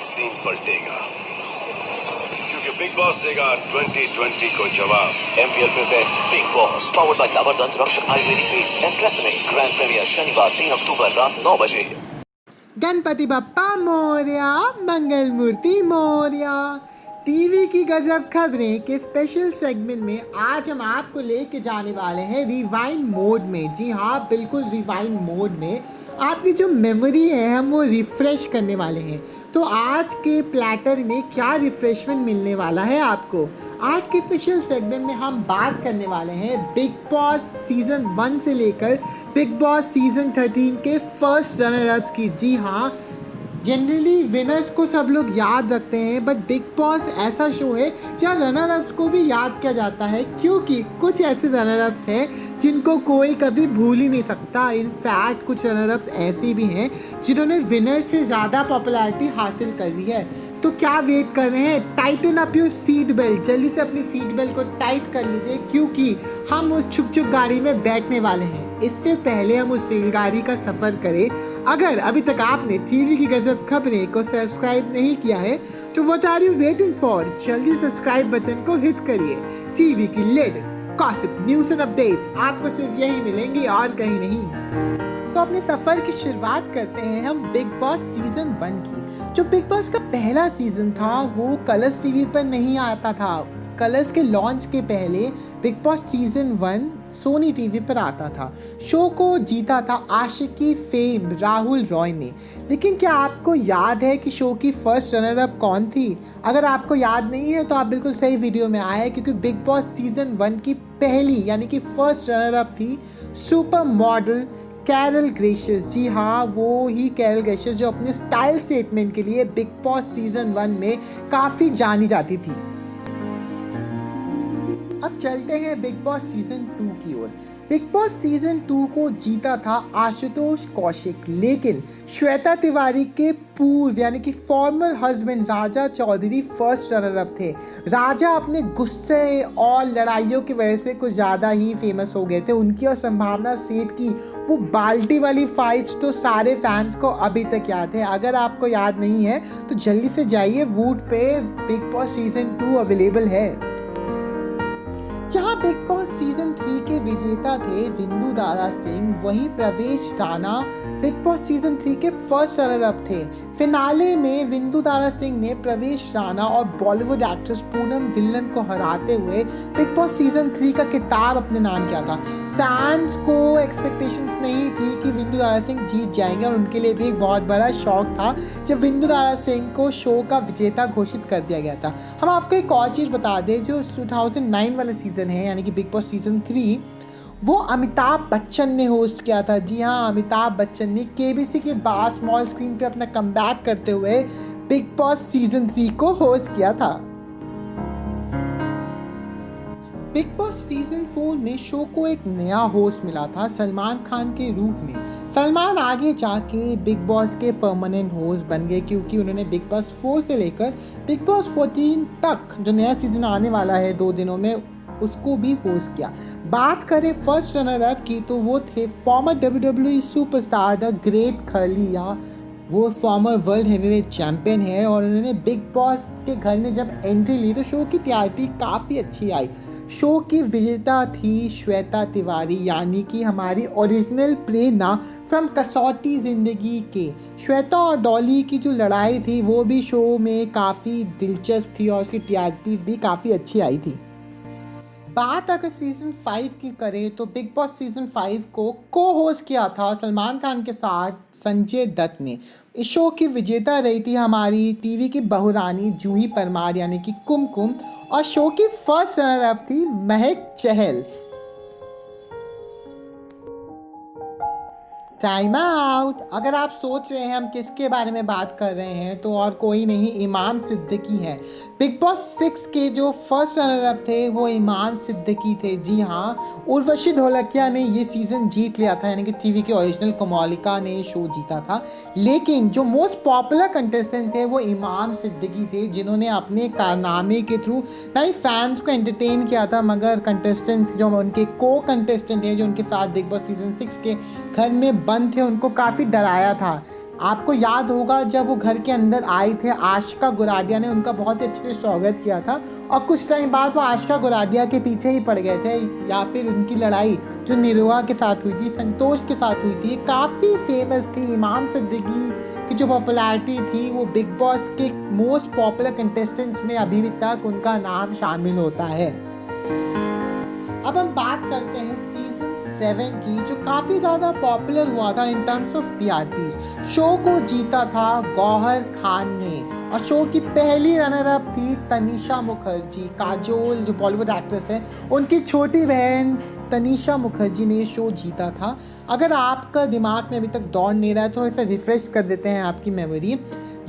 Scene पलटेगा क्योंकि big boss देगा 2020 को जवाब। MPL presents Bigg Boss powered by Dabur Dant Rakshak ayurvedic base and TRESemme grand premiere शनिवार 3 अक्टूबर रात 9 बजे। गणपति बप्पा मोरया, मंगल मूर्ति मोरया। टीवी की गजब खबरें के स्पेशल सेगमेंट में आज हम आपको लेके जाने वाले हैं रिवाइंड मोड में। जी हाँ, बिल्कुल रिवाइंड मोड में आपकी जो मेमोरी है हम वो रिफ़्रेश करने वाले हैं। तो आज के प्लेटर में क्या रिफ़्रेशमेंट मिलने वाला है आपको, आज के स्पेशल सेगमेंट में हम बात करने वाले हैं बिग बॉस सीज़न 1 से लेकर बिग बॉस सीज़न 13 के फर्स्ट रनर अप की। जी हाँ, जनरली विनर्स को सब लोग याद रखते हैं, बट बिग बॉस ऐसा शो है जहाँ रनर अप्स को भी याद किया जाता है, क्योंकि कुछ ऐसे रनर अप्स हैं जिनको कोई कभी भूल ही नहीं सकता। इनफैक्ट कुछ रनर अप्स ऐसे भी हैं जिन्होंने विनर्स से ज़्यादा पॉपुलैरिटी हासिल कर ली है। तो क्या वेट कर रहे हैं? Titan up your seat belt, जल्दी से अपनी सीट बेल्ट को टाइट कर लीजिए, क्योंकि हम उस छुक छुक गाड़ी में बैठने वाले हैं। इससे पहले हम उस रेलगाड़ी का सफ़र करें, अगर अभी तक आपने टीवी की गजब खबरें को सब्सक्राइब नहीं किया है तो what are you waiting for, जल्दी सब्सक्राइब बटन को हिट करिए। टीवी की latest gossip news and updates आपको सिर्फ यही मिलेंगी और कहीं नहीं। तो अपने सफ़र की शुरुआत करते हैं हम बिग बॉस सीज़न 1 की। जो बिग बॉस का पहला सीज़न था वो कलर्स टीवी पर नहीं आता था। कलर्स के लॉन्च के पहले big boss season 1 Sony TV पर आता था। शो को जीता था आशिकी फेम राहुल रॉय ने। लेकिन क्या आपको याद है कि शो की फर्स्ट रनर अप कौन थी? अगर आपको याद नहीं है तो आप बिल्कुल सही वीडियो में आए हैं, क्योंकि बिग बॉस सीज़न 1 की पहली यानी कि फर्स्ट रनर अप थी सुपर मॉडल कैरल ग्रेशियस। जी हाँ, वो ही कैरल ग्रेशियस जो अपने स्टाइल स्टेटमेंट के लिए बिग बॉस सीज़न 1 में काफ़ी जानी जाती थी। अब चलते हैं बिग बॉस सीज़न 2 की ओर। बिग बॉस सीज़न 2 को जीता था आशुतोष कौशिक, लेकिन श्वेता तिवारी के पूर्व यानी कि फॉर्मर हस्बैंड राजा चौधरी फर्स्ट रनर अप थे। राजा अपने गुस्से और लड़ाइयों की वजह से कुछ ज़्यादा ही फेमस हो गए थे। उनकी और संभावना सेठ की वो बाल्टी वाली फाइट्स तो सारे फैंस को अभी तक याद है। अगर आपको याद नहीं है तो जल्दी से जाइए, वूट पे बिग बॉस सीज़न 2 अवेलेबल है। जहां बिग बॉस सीजन 3 के विजेता थे विंदु दारा सिंह, वहीं प्रवेश राणा बिग बॉस सीजन 3 के फर्स्ट रनर अप थे। फिनाले में विंदु दारा सिंह ने प्रवेश राणा और बॉलीवुड एक्ट्रेस पूनम धिल्लन को हराते हुए बिग बॉस सीजन 3 का खिताब अपने नाम किया था। फैंस को एक्सपेक्टेशंस नहीं थी कि विंदु दारा सिंह जीत जाएंगे, और उनके लिए भी एक बहुत बड़ा शौक था जब विंदु दारा सिंह को शो का विजेता घोषित कर दिया गया था। हम आपको एक और चीज़ बता दें, जो 2009 वाला सीज़न है यानी कि बिग बॉस सीज़न 3, वो अमिताभ बच्चन ने होस्ट किया था। जी हाँ, अमिताभ बच्चन ने केबीसी के बाद स्मॉल स्क्रीन पे अपना कमबैक करते हुए बिग बॉस सीज़न 3 को होस्ट किया था। बिग बॉस सीजन 4 में शो को एक नया होस्ट मिला था सलमान खान के रूप में। सलमान आगे जाके बिग बॉस के परमानेंट होस्ट बन गए, क्योंकि उन्होंने बिग बॉस 4 से लेकर बिग बॉस 14 तक जो नया सीजन आने वाला है 2 दिनों में, उसको भी होस्ट किया। बात करें फर्स्ट रनर अप की तो वो थे former WWE superstar the great Khali. वो फॉर्मर वर्ल्ड हेवीवेट चैंपियन है, और उन्होंने बिग बॉस के घर में जब एंट्री ली तो शो की टीआरपी काफ़ी अच्छी आई। शो की विजेता थी श्वेता तिवारी, यानी कि हमारी ओरिजिनल प्रेरणा फ्रॉम कसौटी ज़िंदगी के। श्वेता और डॉली की जो लड़ाई थी वो भी शो में काफ़ी दिलचस्प थी, और उसकी टीआरपी भी काफ़ी अच्छी आई थी। बात अगर सीज़न 5 की करें तो बिग बॉस सीज़न 5 को होस्ट किया था सलमान खान के साथ संजय दत्त ने। इस शो की विजेता रही थी हमारी टीवी की बहुरानी जूही परमार यानी कि कुमकुम, और शो की फर्स्ट रनर अप थी महक चहल। Time out. अगर आप सोच रहे हैं हम किसके बारे में बात कर रहे हैं तो और कोई नहीं, इमाम सिद्दीकी है। बिग बॉस 6 के जो फर्स्ट रनर अप थे वो इमाम सिद्दीकी थे। जी हाँ, उर्वशी ढोलकिया ने ये सीज़न जीत लिया था, यानी कि टीवी के ओरिजिनल कोमोलिका ने शो जीता था। लेकिन जो मोस्ट पॉपुलर कंटेस्टेंट थे वो इमाम सिद्दीकी थे, जिन्होंने अपने कारनामे के थ्रू नए फैंस को एंटरटेन किया था। मगर कंटेस्टेंट्स जो उनके को कंटेस्टेंट हैं जो उनके साथ बिग बॉस सीज़न 6 के घर में बंद थे, उनको काफ़ी डराया था। आपको याद होगा जब वो घर के अंदर आए थे, आशिका गोराडिया ने उनका बहुत ही अच्छे से स्वागत किया था और कुछ टाइम बाद वो आशिका गोराडिया के पीछे ही पड़ गए थे, या फिर उनकी लड़ाई जो निरुआ के साथ हुई थी, संतोष के साथ हुई थी, काफ़ी फेमस थी। इमाम सिद्दीकी की जो पॉपुलैरिटी थी वो बिग बॉस के मोस्ट पॉपुलर कंटेस्टेंट्स में अभी भी तक उनका नाम शामिल होता है। अब हम बात करते हैं सीजन 7 की, जो काफ़ी ज़्यादा पॉपुलर हुआ था in terms of TRPs. Show को जीता था गौहर खान ने और शो की पहली रनर अप थी तनिषा मुखर्जी। काजोल जो बॉलीवुड एक्ट्रेस है, उनकी छोटी बहन तनिषा मुखर्जी ने शो जीता था। अगर आपका दिमाग में अभी तक दौड़ नहीं रहा है, थोड़ा सा रिफ्रेश कर देते हैं आपकी मेमोरी।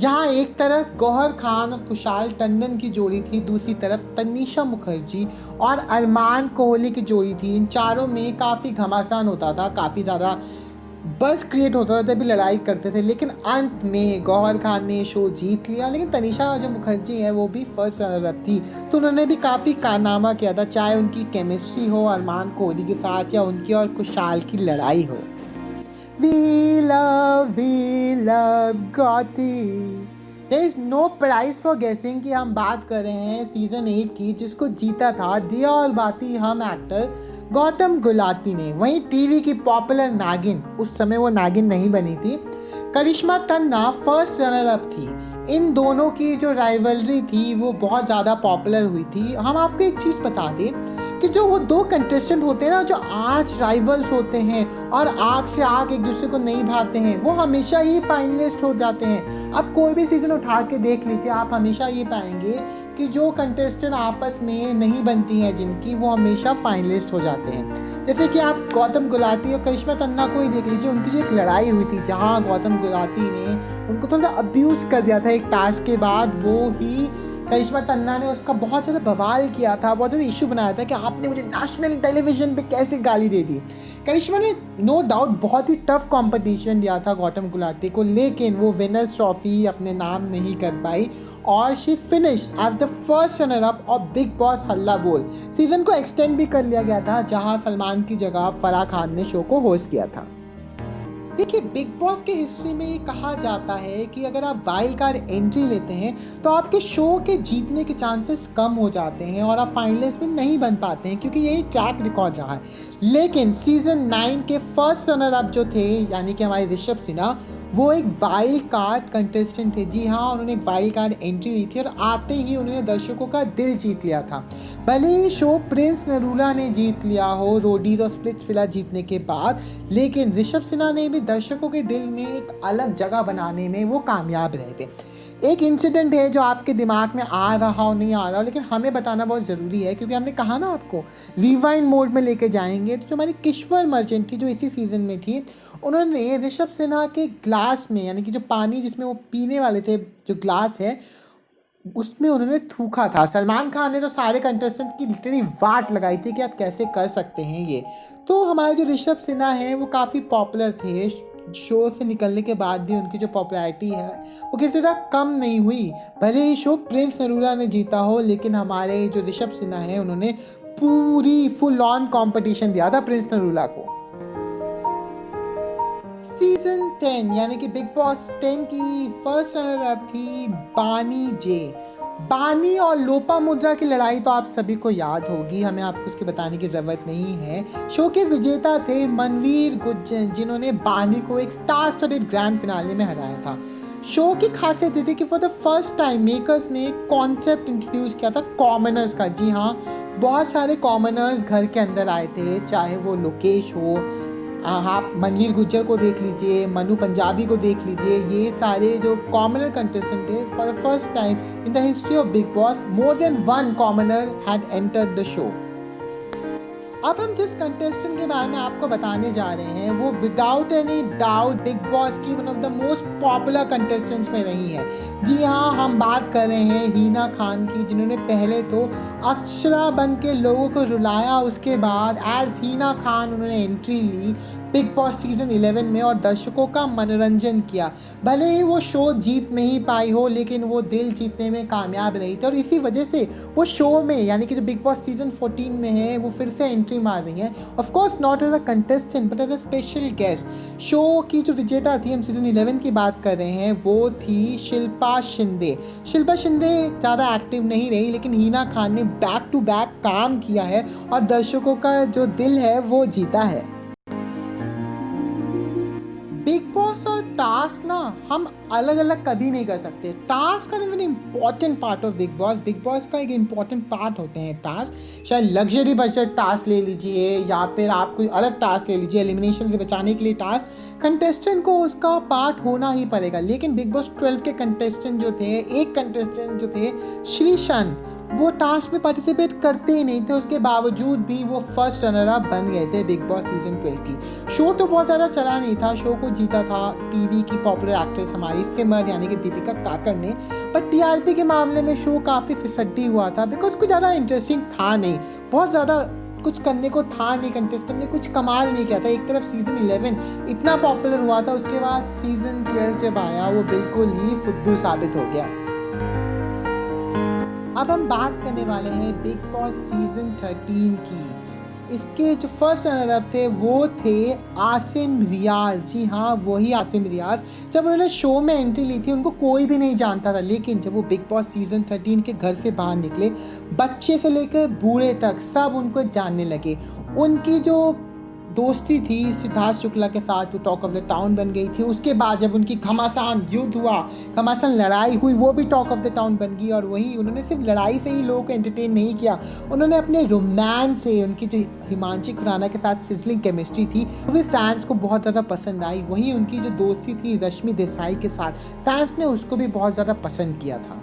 जहाँ एक तरफ गौहर खान और कुशाल टंडन की जोड़ी थी, दूसरी तरफ तनिषा मुखर्जी और अरमान कोहली की जोड़ी थी। इन चारों में काफ़ी घमासान होता था, काफ़ी ज़्यादा बस क्रिएट होता था जब भी लड़ाई करते थे, लेकिन अंत में गौहर खान ने शो जीत लिया। लेकिन तनिषा जो मुखर्जी है वो भी फर्स्ट रनर अप थी, तो उन्होंने भी काफ़ी कारनामा किया था, चाहे उनकी केमिस्ट्री हो अरमान कोहली के साथ या उनकी और कुशाल की लड़ाई हो। We love Gotti. There is no prize for guessing कि हम बात कर रहे हैं सीजन 8 की, जिसको जीता था दिया और बाती हम एक्टर गौतम गुलाटी ने। वहीं टीवी की पॉपुलर नागिन, उस समय वो नागिन नहीं बनी थी, Karishma Tanna first runner up थी। इन दोनों की जो राइवलरी थी वो बहुत ज़्यादा पॉपुलर हुई थी। हम आपको एक चीज़ बता दें कि जो वो दो कंटेस्टेंट होते हैं ना, जो आज राइवल्स होते हैं और आग से आग एक दूसरे को नहीं भाते हैं, वो हमेशा ही फाइनलिस्ट हो जाते हैं। अब कोई भी सीज़न उठा के देख लीजिए, आप हमेशा ये पाएंगे कि जो कंटेस्टेंट आपस में नहीं बनती हैं जिनकी, वो हमेशा फाइनलिस्ट हो जाते हैं। जैसे कि आप गौतम गुलाटी और करिश्मा तन्ना को ही देख लीजिए, उनकी जो एक लड़ाई हुई थी जहाँ गौतम गुलाटी ने उनको थोड़ा सा अब्यूज़ कर दिया था एक टास्क के बाद, वो ही करिश्मा तन्ना ने उसका बहुत ज़्यादा बवाल किया था, बहुत ज़्यादा इशू बनाया था कि आपने मुझे नेशनल टेलीविज़न पे कैसे गाली दे दी। करिश्मा ने नो डाउट बहुत ही टफ कंपटीशन दिया था गौतम गुलाटी को, लेकिन वो विनर्स ट्रॉफी अपने नाम नहीं कर पाई और she finish as the first runner up of Bigg Boss Halla Bol. Season को एक्सटेंड भी कर लिया गया था, जहां सलमान की जगह फराह खान ने शो को होस्ट किया था। देखिए, बिग बॉस के हिस्ट्री में ये कहा जाता है कि अगर आप वाइल्ड कार्ड एंट्री लेते हैं तो आपके शो के जीतने के चांसेस कम हो जाते हैं और आप फाइनलिस्ट में नहीं बन पाते हैं, क्योंकि यही ट्रैक रिकॉर्ड रहा है। लेकिन सीजन 9 के फर्स्ट रनर अप जो थे, यानी कि हमारे ऋषभ सिन्हा, वो एक वाइल्ड कार्ड कंटेस्टेंट थे। जी हाँ, उन्होंने एक वाइल्ड कार्ड एंट्री ली थी और आते ही उन्होंने दर्शकों का दिल जीत लिया था। भले ही शो प्रिंस नरूला ने जीत लिया हो रोडीज और स्प्लिट्स विला जीतने के बाद, लेकिन ऋषभ सिन्हा ने भी दर्शकों के दिल में एक अलग जगह बनाने में वो कामयाब रहे थे। एक इंसिडेंट है जो आपके दिमाग में आ रहा हो नहीं आ रहा हो, लेकिन हमें बताना बहुत ज़रूरी है, क्योंकि हमने कहा ना आपको रिवाइंड मोड में लेके जाएंगे। तो जो हमारी किश्वर मर्चेंट थी, जो इसी सीज़न में थी, उन्होंने ऋषभ सिन्हा के ग्लास में, यानी कि जो पानी जिसमें वो पीने वाले थे, जो ग्लास है, उसमें उन्होंने थूका था। सलमान खान ने तो सारे कंटेस्टेंट की लिटरली वाट लगाई थी कि आप कैसे कर सकते हैं ये। तो हमारे जो ऋषभ सिन्हा हैं वो काफ़ी पॉपुलर थे। शो से निकलने के बाद भी उनकी जो पॉपुलैरिटी है वो किसी तरह कम नहीं हुई। भले ही शो प्रिंस नरूला ने जीता हो, लेकिन हमारे जो ऋषभ सिन्हा हैं उन्होंने पूरी फुल ऑन कंपटीशन दिया था प्रिंस नरूला को। सीजन 10 यानी कि बिग बॉस 10 की फर्स्ट रनर अप थी बानी जे। बानी और लोपामुद्रा की लड़ाई तो आप सभी को याद होगी, हमें आपको उसके बताने की ज़रूरत नहीं है। शो के विजेता थे मनवीर गुज्जर, जिन्होंने बानी को एक स्टार स्टडेड ग्रैंड फिनाले में हराया था। शो की खासियत ये थी कि for the first time makers ने एक कॉन्सेप्ट इंट्रोड्यूस किया था कॉमनर्स का। जी हाँ, बहुत सारे कॉमनर्स घर के अंदर आए थे, चाहे वो लोकेश हो, आप मनवीर गुज्जर को देख लीजिए, मनु पंजाबी को देख लीजिए, ये सारे जो कॉमनर कंटेस्टेंट थे, for the first time in the history of Bigg boss more than one commoner had entered the show. अब हम जिस कंटेस्टेंट के बारे में आपको बताने जा रहे हैं वो without any doubt Bigg Boss की one of the most popular contestants में रही है। जी हाँ, हम बात कर रहे हैं हिना खान की, जिन्होंने पहले तो अक्षरा बन के लोगों को रुलाया, उसके बाद एज हिना खान उन्होंने एंट्री ली बिग बॉस सीजन 11 में और दर्शकों का मनोरंजन किया। भले ही वो शो जीत नहीं पाई हो, लेकिन वो दिल जीतने में कामयाब रही थी और इसी वजह से वो शो में यानी कि जो बिग बॉस सीजन 14 में है वो फिर से एंट्री मार रही है। Of course not as a contestant but as a special guest. Show की जो विजेता थी, हम सीजन 11 की बात कर रहे हैं, वो थी शिल्पा शिंदे। शिल्पा शिंदे ज़्यादा एक्टिव नहीं रही, लेकिन हिना खान ने बैक टू बैक काम किया है और दर्शकों का जो दिल है वो जीता है। बिग बॉस और टास्क ना हम अलग अलग कभी नहीं कर सकते। टास्क का very important part of Bigg boss. Big boss का एक इंपॉर्टेंट पार्ट होते हैं टास्क। चाहे लग्जरी बजट टास्क ले लीजिए या फिर आप कोई अलग टास्क ले लीजिए, एलिमिनेशन से बचाने के लिए टास्क, कंटेस्टेंट को उसका पार्ट होना ही पड़ेगा। लेकिन बिग बॉस 12 के कंटेस्टेंट जो थे, एक कंटेस्टेंट जो थे श्रीशन, वो टास्क में पार्टिसिपेट करते ही नहीं थे, उसके बावजूद भी वो फर्स्ट रनर अप बन गए थे बिग बॉस सीजन 12 की। शो तो बहुत ज़्यादा चला नहीं था, शो को जीता था टीवी की पॉपुलर एक्ट्रेस हमारी सिमर यानी कि दीपिका काकर ने, पर टीआरपी के मामले में शो काफ़ी फिसड्डी हुआ था बिकॉज कुछ ज़्यादा इंटरेस्टिंग था नहीं, बहुत ज़्यादा कुछ करने को था नहीं, कंटेस्टेंट ने कुछ कमाल नहीं किया था। एक तरफ सीजन 11 इतना पॉपुलर हुआ था, उसके बाद सीजन 12 जब आया वो बिल्कुल ही फुद्दू साबित हो गया। अब हम बात करने वाले हैं बिग बॉस सीजन 13 की। इसके जो फर्स्ट रनर अप थे वो थे आसिम रियाज। जी हाँ, वही आसिम रियाज। जब उन्होंने शो में एंट्री ली थी उनको कोई भी नहीं जानता था, लेकिन जब वो बिग बॉस सीजन 13 के घर से बाहर निकले, बच्चे से लेकर बूढ़े तक सब उनको जानने लगे। उनकी जो दोस्ती थी सिद्धार्थ शुक्ला के साथ, वो टॉक ऑफ द टाउन बन गई थी। उसके बाद जब उनकी घमासान युद्ध हुआ, घमासान लड़ाई हुई, वो भी टॉक ऑफ द टाउन बन गई। और वही उन्होंने सिर्फ लड़ाई से ही लोगों को एंटरटेन नहीं किया, उन्होंने अपने रोमांस से, उनकी जो हिमांशी खुराना के साथ सिजलिंग केमिस्ट्री थी वो भी फैंस को बहुत ज़्यादा पसंद आई। वहीं उनकी जो दोस्ती थी रश्मि देसाई के साथ, फैंस ने उसको भी बहुत ज़्यादा पसंद किया था।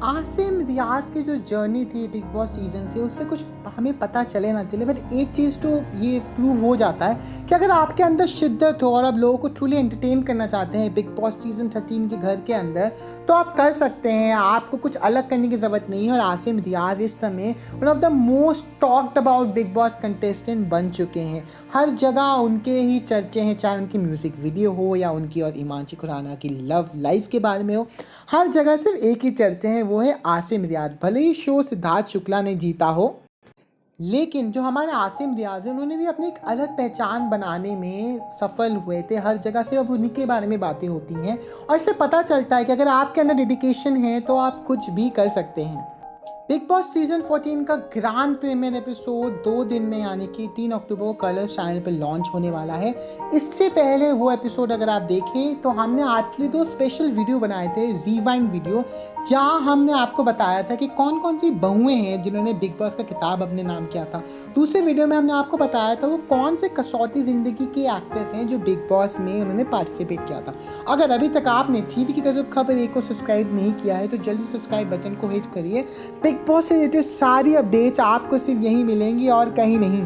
आसिम रियाज की जो जर्नी थी बिग बॉस सीजन से, उससे कुछ हमें पता चले ना चले, बट एक चीज़ तो ये प्रूव हो जाता है कि अगर आपके अंदर शिद्दत हो और आप लोगों को ट्रूली एंटरटेन करना चाहते हैं बिग बॉस सीजन 13 के घर के अंदर, तो आप कर सकते हैं। आपको कुछ अलग करने की ज़रूरत नहीं है। और आसिम रियाज इस समय one of the most talked about big boss contestant बन चुके हैं। हर जगह उनके ही चर्चे हैं, चाहे उनकी म्यूज़िक वीडियो हो या उनकी और हिमांशी खुराना की लव लाइफ के बारे में हो, हर जगह सिर्फ एक ही चर्चे हैं, वो है आसिम रियाज। भले ही शो सिद्धार्थ शुक्ला ने जीता हो, लेकिन जो हमारे आसिम रियाज हैं उन्होंने भी अपनी एक अलग पहचान बनाने में सफल हुए थे। हर जगह से अब उन्हीं के बारे में बातें होती हैं और इससे पता चलता है कि अगर आपके अंदर डेडिकेशन है तो आप कुछ भी कर सकते हैं। बिग बॉस सीजन 14 का ग्रैंड प्रीमियर एपिसोड 2 दिन में यानी कि 3 अक्टूबर को कलर्स चैनल पर लॉन्च होने वाला है। इससे पहले वो एपिसोड अगर आप देखें तो हमने आपके लिए 2 स्पेशल वीडियो बनाए थे, रिवाइंड वीडियो, जहां हमने आपको बताया था कि कौन कौन सी बहुएं हैं जिन्होंने बिग बॉस का खिताब अपने नाम किया था। दूसरे वीडियो में हमने आपको बताया था वो कौन से कसौटी ज़िंदगी के एक्टर्स हैं जो बिग बॉस में उन्होंने पार्टिसिपेट किया था। अगर अभी तक आपने टीवी की गजब खबर को सब्सक्राइब नहीं किया है तो जल्दी सब्सक्राइब बटन को हिट करिए। बिग बॉस से रिलेटेड सारी अपडेट्स आपको सिर्फ यहीं मिलेंगी और कहीं नहीं।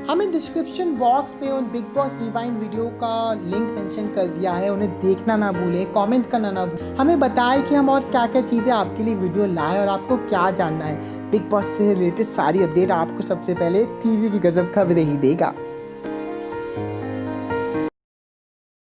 हमें डिस्क्रिप्शन बॉक्स में उन बिग बॉस रिवाइंड वीडियो का लिंक मेंशन कर दिया है, उन्हें देखना ना भूलें, कमेंट करना ना भूलें, हमें बताएं कि हम और क्या क्या चीज़ें आपके लिए वीडियो लाएं और आपको क्या जानना है। बिग बॉस से रिलेटेड सारी अपडेट आपको सबसे पहले टीवी की गजब खबरें ही देगा।